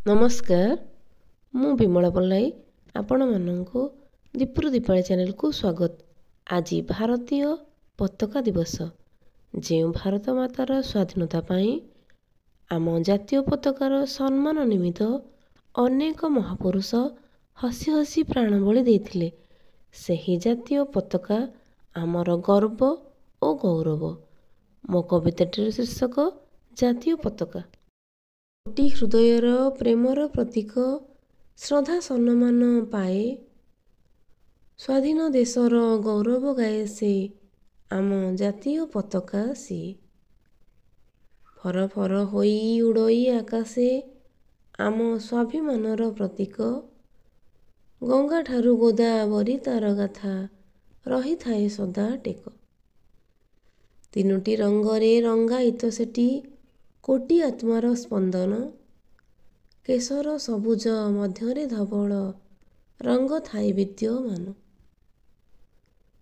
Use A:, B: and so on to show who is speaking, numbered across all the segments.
A: नमस्कार मु विमला पल्लाई आपण मानू दीपुर दीपावली चैनल को स्वागत। आज भारतीय पताका दिवस जो भारत मातार स्वाधीनता पाई आम जातीय पताकार सम्मान निमित्त अनेक महापुरुष हसी हसी प्राण बलि देइथिले। सही जातीय पताका आमर गर्व और गौरव। मो कविताटीर शीर्षक जातीय पताका। कोटी हृदयर प्रेमर प्रतीक श्रद्धा सम्मान पाए स्वाधीन देशर गौरव गाए से आम जातीय पताका सी। फर फर होई उड़ई आकाशे आम स्वाभिमानर प्रतीक। गंगा ठारू गोदावरी तार गाथा रही थाए सदा टेक। तीनोटी रंगरे रंगायित सेठी कोटी आत्मार स्पंदन। केशर सबुज मध्यरे धवल रंग थाए विद्यमान।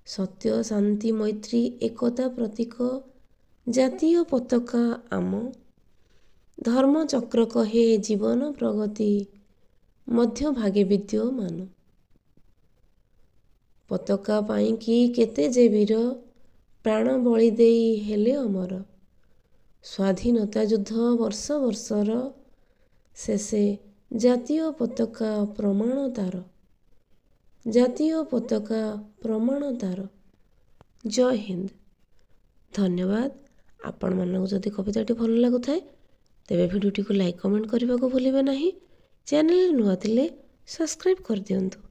A: सत्य शांति मैत्री एकता प्रतीक जातीय पताका आम। धर्म चक्र कहे जीवन प्रगति मध्य भागे विद्यमान। पताका पाई कि केते जे वीर प्राण बलि देई हेले अमर। स्वाधीनता युद्ध वर्ष वर्षर शेषे जातीय पताका प्रमाण तार। जातीय पताका प्रमाण तार। जय हिंद। धन्यवाद। आपण मानक जदि कविताटी भल लागुथाए तेबे भिडियोटी को लाइक कमेंट करने को भूलिबे नहीं। चैनल नुआ थिले सब्सक्राइब कर दियंतु।